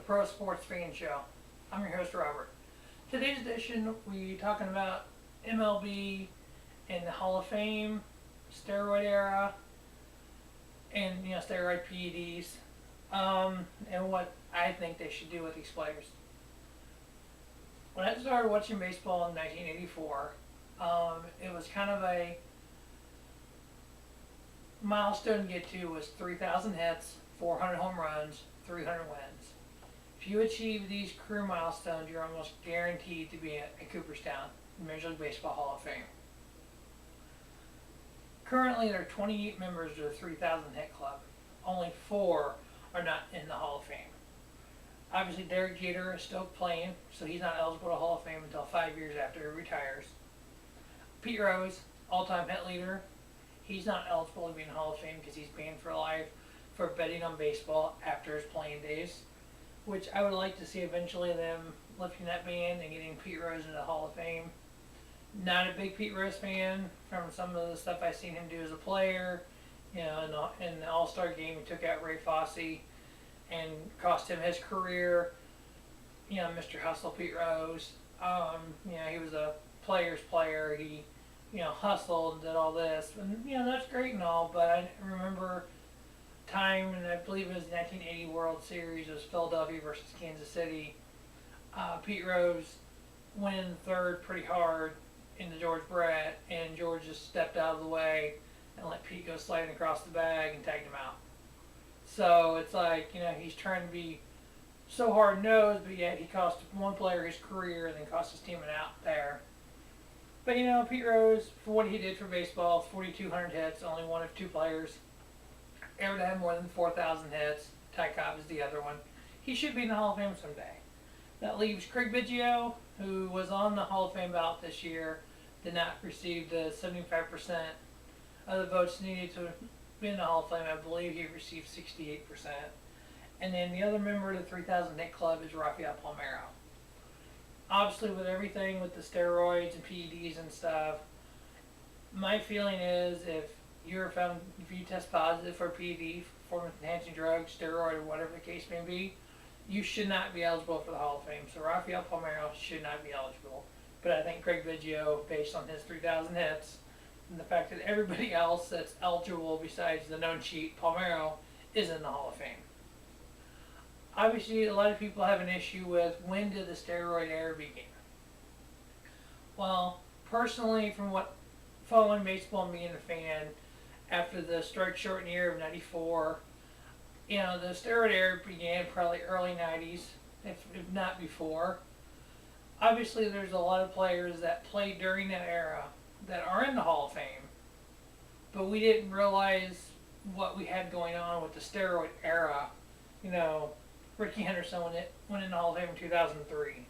ProSports FanShow. I'm your host, Robert. Today's edition, we're talking about MLB and the Hall of Fame, steroid era, and steroid PEDs, and what I think they should do with these players. When I started watching baseball in 1984, it was kind of a milestone to get to was 3,000 hits, 400 home runs, 300 wins. If you achieve these career milestones, you're almost guaranteed to be at Cooperstown, Major League Baseball Hall of Fame. Currently, there are 28 members of the 3,000 hit club. Only 4 are not in the Hall of Fame. Obviously, Derek Jeter is still playing, so he's not eligible to Hall of Fame until 5 years after he retires. Pete Rose, all-time hit leader, he's not eligible to be in the Hall of Fame because he's banned for life for betting on baseball after his playing days, which I would like to see eventually them lifting that ban and getting Pete Rose into the Hall of Fame. Not a big Pete Rose fan from some of the stuff I've seen him do as a player. In the All-Star game, he took out Ray Fosse and cost him his career. Mr. Hustle Pete Rose. He was a player's player. He, hustled and did all this. And, that's great and all, but I remember time, and I believe it was the 1980 World Series. It was Philadelphia versus Kansas City. Pete Rose went in third pretty hard into George Brett, and George just stepped out of the way and let Pete go sliding across the bag and tagged him out. So it's like, he's trying to be so hard-nosed, but yet he cost one player his career and then cost his team an out there. But, Pete Rose, for what he did for baseball, 4,200 hits, only one of 2 players ever to have more than 4,000 hits. Ty Cobb is the other one. He should be in the Hall of Fame someday. That leaves Craig Biggio, who was on the Hall of Fame ballot this year, did not receive the 75% of the votes needed to be in the Hall of Fame. I believe he received 68%. And then the other member of the 3,000 hit club is Rafael Palmeiro. Obviously, with everything with the steroids and PEDs and stuff, my feeling is if you test positive for PED, performance-enhancing drug, steroid, or whatever the case may be, you should not be eligible for the Hall of Fame. So Rafael Palmeiro should not be eligible. But I think Craig Biggio, based on his 3,000 hits, and the fact that everybody else that's eligible besides the known cheat, Palmeiro, is in the Hall of Fame. Obviously, a lot of people have an issue with when did the steroid era begin? Well, personally, from what following baseball and being a fan, after the strike-shortened year of '94, the steroid era began probably early '90s, if not before. Obviously, there's a lot of players that played during that era that are in the Hall of Fame, but we didn't realize what we had going on with the steroid era. Ricky Henderson went in the Hall of Fame in 2003.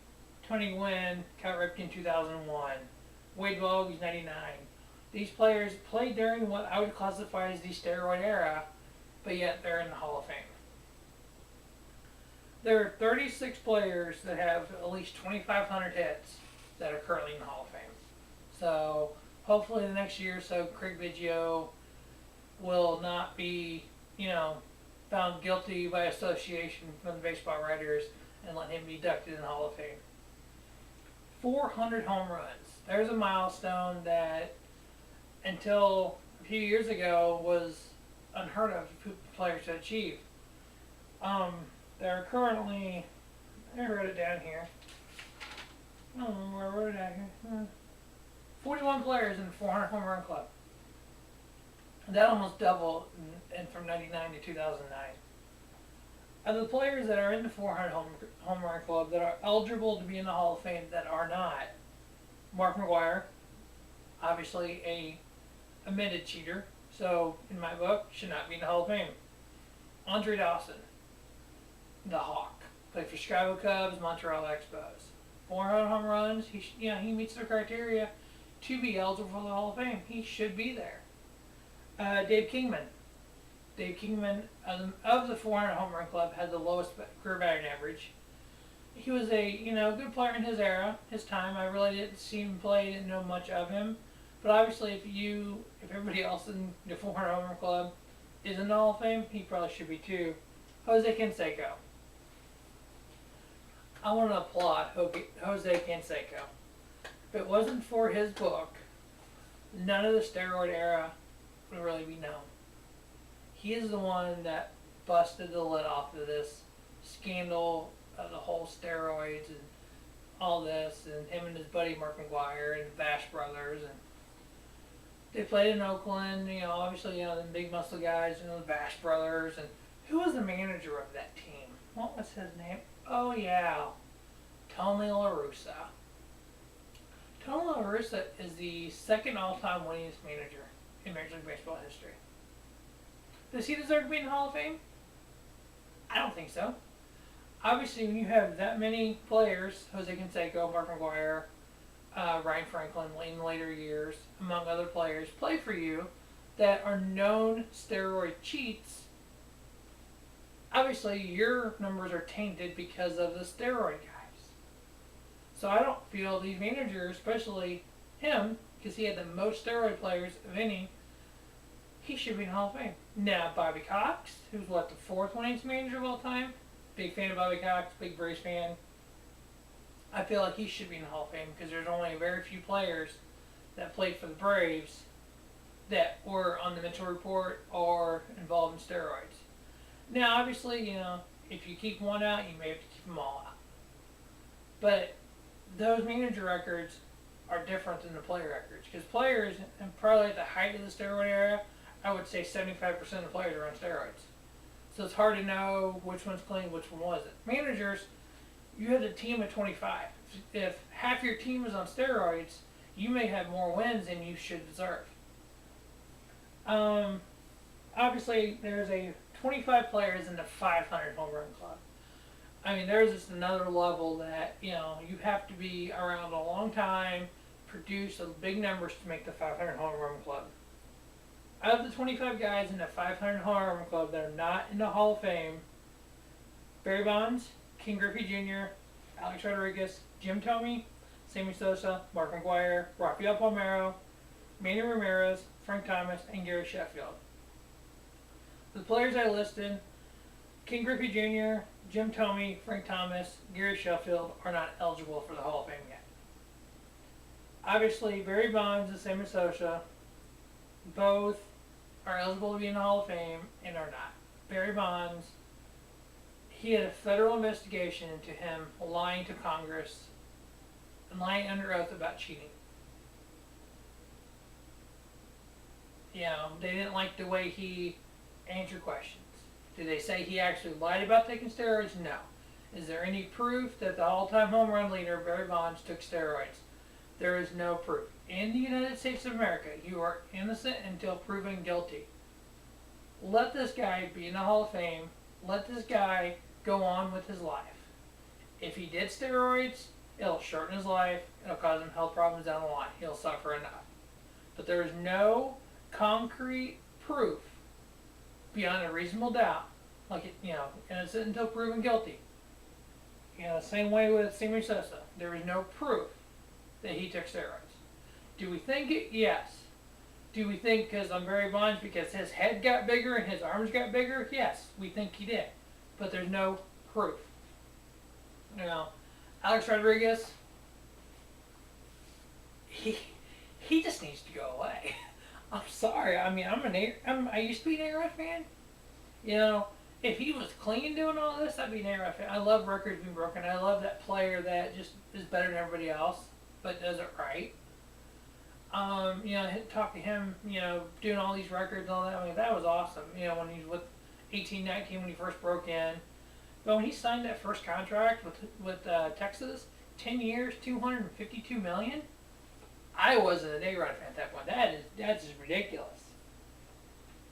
Tony Gwynn, Cal Ripken in 2001. Wade Boggs, 99. These players played during what I would classify as the steroid era, but yet they're in the Hall of Fame. There are 36 players that have at least 2,500 hits that are currently in the Hall of Fame. So hopefully the next year or so, Craig Biggio will not be, found guilty by association from the baseball writers and let him be inducted in the Hall of Fame. 400 home runs. There's a milestone that until a few years ago was unheard of for players to achieve. There are currently, I wrote it down here. I don't know where I wrote it down here. 41 players in the 400 home run club. That almost doubled from 99 to 2009. Of the players that are in the 400 home run club that are eligible to be in the Hall of Fame that are not, Mark McGwire, obviously a admitted cheater, so in my book, should not be in the Hall of Fame. Andre Dawson, the Hawk, played for Chicago Cubs, Montreal Expos. 400 home runs, he meets the criteria to be eligible for the Hall of Fame. He should be there. Dave Kingman. Dave Kingman, of the 400 home run club, had the lowest career batting average. He was a good player in his era, his time. I really didn't see him play, didn't know much of him. But obviously, if everybody else in the 400 home run club is in the Hall of Fame, he probably should be too. Jose Canseco. I want to applaud Jose Canseco. If it wasn't for his book, none of the steroid era would really be known. He is the one that busted the lid off of this scandal of the whole steroids and all this, and him and his buddy Mark McGuire and the Bash brothers, and they played in Oakland. You know, obviously, you know, the big muscle guys, you know, the Bash brothers, and who was the manager of that team? What was his name? Oh yeah, Tony La Russa. Tony La Russa is the second all-time winningest manager in Major League Baseball history. Does he deserve to be in the Hall of Fame? I don't think so. Obviously, when you have that many players, Jose Canseco, Mark McGuire, Ryan Franklin in later years, among other players, play for you that are known steroid cheats, obviously your numbers are tainted because of the steroid guys. So I don't feel these managers, especially him, because he had the most steroid players of any, he should be in the Hall of Fame. Now, Bobby Cox, who's what, the fourth winningest manager of all time? Big fan of Bobby Cox, big Braves fan. I feel like he should be in the Hall of Fame because there's only very few players that played for the Braves that were on the Mitchell Report or involved in steroids. Now, obviously, you know, if you keep one out, you may have to keep them all out. But those manager records are different than the player records because players, and probably at the height of the steroid era, I would say 75% of the players are on steroids. So it's hard to know which one's clean, which one wasn't. Managers, you had a team of 25. If half your team is on steroids, you may have more wins than you should deserve. Obviously, there's a 25 players in the 500 home run club. I mean, there's just another level that, you know, you have to be around a long time, produce big numbers to make the 500 home run club. Out of the 25 guys in the 500 home run club that are not in the Hall of Fame, Barry Bonds, King Griffey Jr., Alex Rodriguez, Jim Thome, Sammy Sosa, Mark McGuire, Rafael Palmeiro, Manny Ramirez, Frank Thomas, and Gary Sheffield. The players I listed, King Griffey Jr., Jim Thome, Frank Thomas, Gary Sheffield, are not eligible for the Hall of Fame yet. Obviously, Barry Bonds and Sammy Sosa, both are eligible to be in the Hall of Fame and are not. Barry Bonds, he had a federal investigation into him lying to Congress and lying under oath about cheating. You know, they didn't like the way he answered questions. Did they say he actually lied about taking steroids? No. Is there any proof that the all-time home run leader, Barry Bonds, took steroids? There is no proof. In the United States of America, you are innocent until proven guilty. Let this guy be in the Hall of Fame. Let this guy go on with his life. If he did steroids, it'll shorten his life. It'll cause him health problems down the line. He'll suffer enough. But there is no concrete proof beyond a reasonable doubt. Like, you know, innocent until proven guilty. You know, same way with Sammy Sosa. There is no proof that he took steroids. Do we think it? Yes. Do we think because I'm Barry Bonds because his head got bigger and his arms got bigger? Yes, we think he did. But there's no proof. You know, Alex Rodriguez, he just needs to go away. I'm sorry. I mean, I used to be an A-Rod fan. You know, if he was clean doing all this, I'd be an A-Rod fan. I love records being broken. I love that player that just is better than everybody else, but does it right. You know, talk to him, you know, doing all these records and all that. I mean, that was awesome. You know, when he was with 18, 19, when he first broke in. But when he signed that first contract with Texas, 10 years, $252 million. I wasn't an A-Rod fan at that point. That's just ridiculous.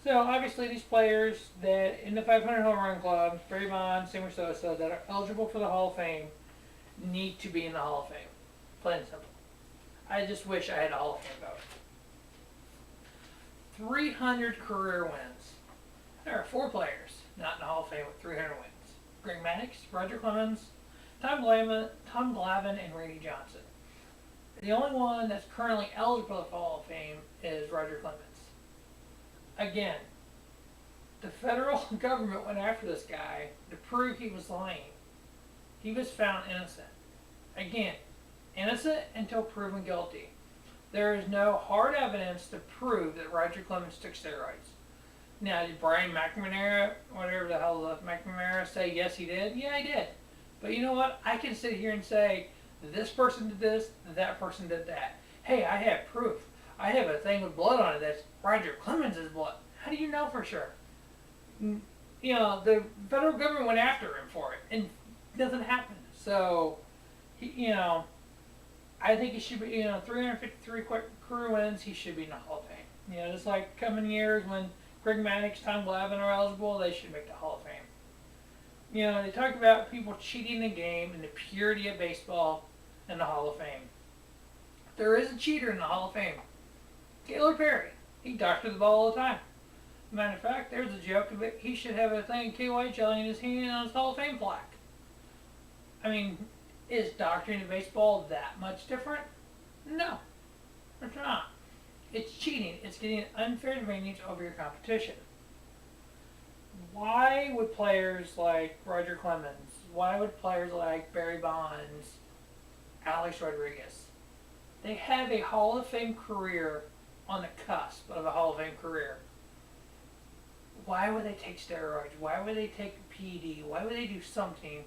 So obviously these players that in the 500 home run club, Barry Bonds, Sammy Sosa, that are eligible for the Hall of Fame, need to be in the Hall of Fame. Plain and simple. I just wish I had a Hall of Fame vote. 300 career wins. There are 4 players not in the Hall of Fame with 300 wins. Greg Maddux, Roger Clemens, Tom Glavine, and Randy Johnson. The only one that's currently eligible for the Hall of Fame is Roger Clemens. Again, the federal government went after this guy to prove he was lying. He was found innocent. Again, innocent until proven guilty. There is no hard evidence to prove that Roger Clemens took steroids. Now, did Brian McNamara, whatever the hell McNamara, say yes he did? Yeah, he did. But you know what? I can sit here and say, this person did this, that person did that. Hey, I have proof. I have a thing with blood on it that's Roger Clemens' blood. How do you know for sure? You know, the federal government went after him for it, and nothing happened. So, you know, I think he should be, 353 career wins, he should be in the Hall of Fame. You know, just like coming years when Greg Maddux, Tom Glavine are eligible, they should make the Hall of Fame. You know, they talk about people cheating the game and the purity of baseball in the Hall of Fame. There is a cheater in the Hall of Fame. Taylor Perry. He doctored the ball all the time. Matter of fact, there's a joke of it. He should have a thing of KY jelly in his hand on his Hall of Fame plaque. I mean, is doctoring the baseball that much different? No, it's not. It's cheating. It's getting an unfair advantage over your competition. Why would players like Roger Clemens, why would players like Barry Bonds, Alex Rodriguez, they have a Hall of Fame career on the cusp of a Hall of Fame career. Why would they take steroids? Why would they take PED? Why would they do something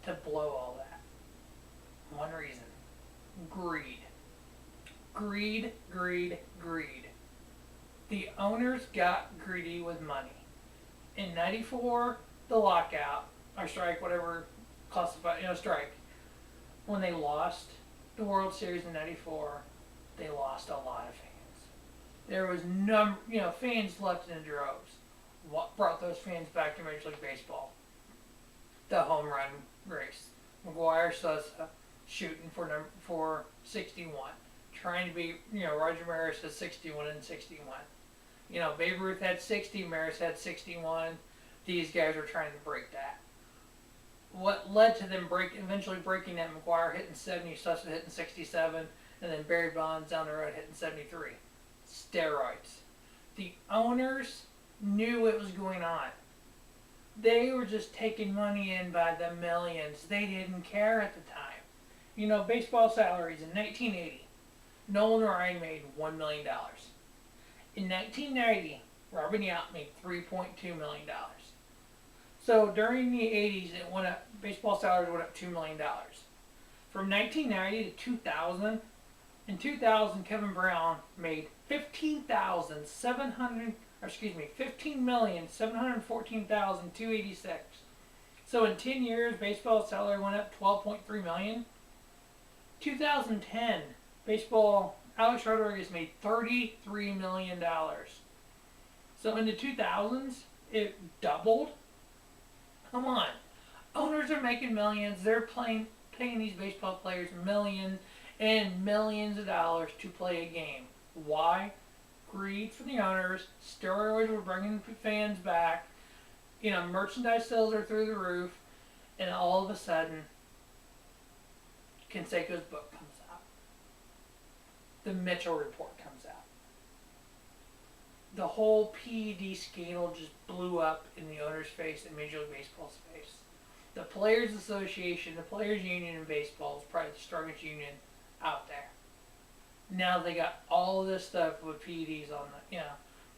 to blow all that? One reason. Greed. Greed, greed, greed. The owners got greedy with money. In '94, the lockout, or strike, whatever classified, strike. When they lost the World Series in '94, they lost a lot of fans. There was fans left in droves. What brought those fans back to Major League Baseball? The home run race. McGuire Sosa shooting for 61. Trying to be, Roger Maris had 61 and 61. Babe Ruth had 60, Maris had 61. These guys were trying to break that. What led to them eventually breaking that? McGuire hitting 70, Sosa hitting 67, and then Barry Bonds down the road hitting 73. Steroids. The owners knew what was going on. They were just taking money in by the millions. They didn't care at the time. Baseball salaries in 1980, Nolan Ryan made $1 million. In 1990, Robin Yount made $3.2 million. So during the 80s, it went up. Baseball salaries went up $2 million. From 1990 to 2000, in 2000, Kevin Brown made $15,714,286. So in 10 years, baseball salary went up $12.3 million. 2010, Alex Rodriguez made $33 million. So in the 2000s, it doubled. Come on. Owners are making millions. They're paying these baseball players millions and millions of dollars to play a game. Why? Greed from the owners. Steroids were bringing fans back. Merchandise sales are through the roof. And all of a sudden, Canseco's book comes out. The Mitchell report comes out. The whole PED scandal just blew up in the owner's face and Major League Baseball's face. The Players Association, the Players Union in baseball is probably the strongest union out there. Now they got all this stuff with PEDs on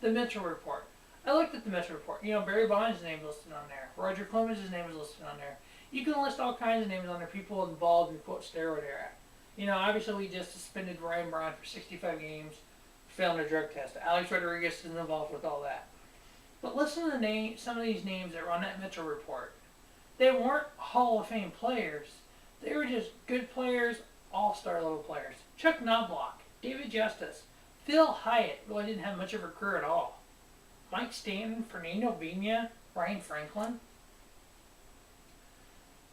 the Mitchell report. I looked at the Mitchell report. Barry Bonds' name is listed on there. Roger Clemens' name is listed on there. You can list all kinds of names on there, people involved in quote steroid era. Obviously we just suspended Ryan Braun for 65 games, failing a drug test. Alex Rodriguez is involved with all that. But listen to some of these names that were on that Mitchell report. They weren't Hall of Fame players. They were just good players, all-star level players. Chuck Knobloch, David Justice, Phil Hyatt really didn't have much of a career at all. Mike Stanton, Fernando Vina, Ryan Franklin.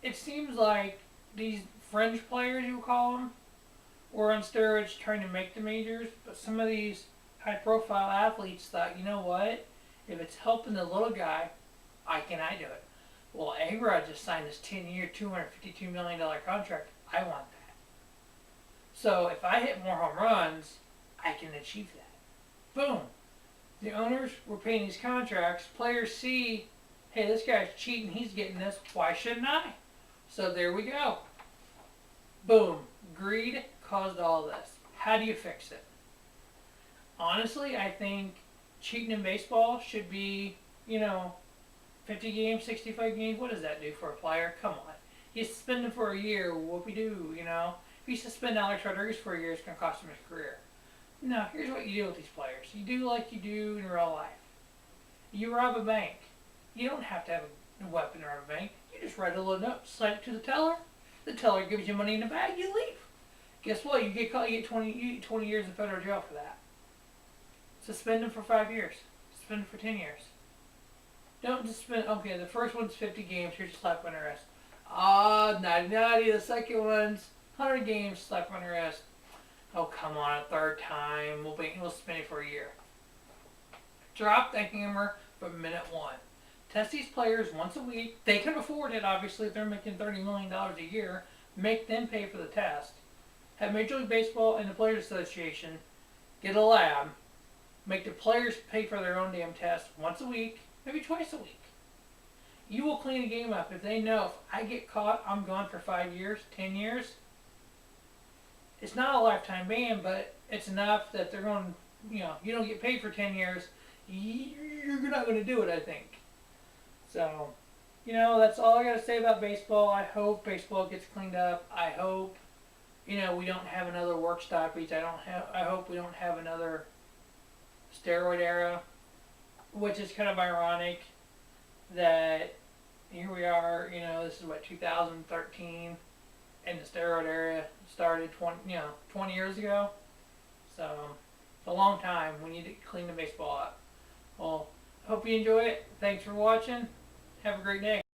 It seems like these fringe players, you call them, were on steroids trying to make the majors, but some of these high-profile athletes thought, you know what? If it's helping the little guy, I do it. Well, Agrod just signed this 10-year, $252 million contract. I want that. So if I hit more home runs, I can achieve that. Boom. The owners were paying these contracts. Players see, hey, this guy's cheating. He's getting this. Why shouldn't I? So there we go. Boom. Greed caused all this. How do you fix it? Honestly, I think cheating in baseball should be, 50 games, 65 games. What does that do for a player? Come on. You suspend him for a year, whoopie-doo. If you suspend Alex Rodriguez for a year, it's going to cost him his career. No, here's what you do with these players. You do like you do in real life. You rob a bank. You don't have to have a weapon to rob a bank. You just write a little note, slide it to the teller. The teller gives you money in the bag, you leave. Guess what? You get caught, you get 20 years in federal jail for that. Suspend them for 5 years. Suspend them for 10 years. Don't just spend, okay, the first one's 50 games, here's a slap on the wrist. Naughty, the second one's 100 games, slap on the wrist. Oh, come on, a third time, we'll spend it for a year. Drop the hammer from minute one. Test these players once a week. They can afford it, obviously, if they're making $30 million a year. Make them pay for the test. Have Major League Baseball and the Players Association get a lab. Make the players pay for their own damn test once a week, maybe twice a week. You will clean the game up if they know if I get caught, I'm gone for 5 years, 10 years. It's not a lifetime ban, but it's enough that they're going, you don't get paid for 10 years. You're not going to do it, I think. So, that's all I got to say about baseball. I hope baseball gets cleaned up. I hope, we don't have another work stoppage. I hope we don't have another steroid era, which is kind of ironic that here we are, this is 2013, and the steroid era started 20 years ago. So, it's a long time. We need to clean the baseball up. Well, hope you enjoy it. Thanks for watching. Have a great day.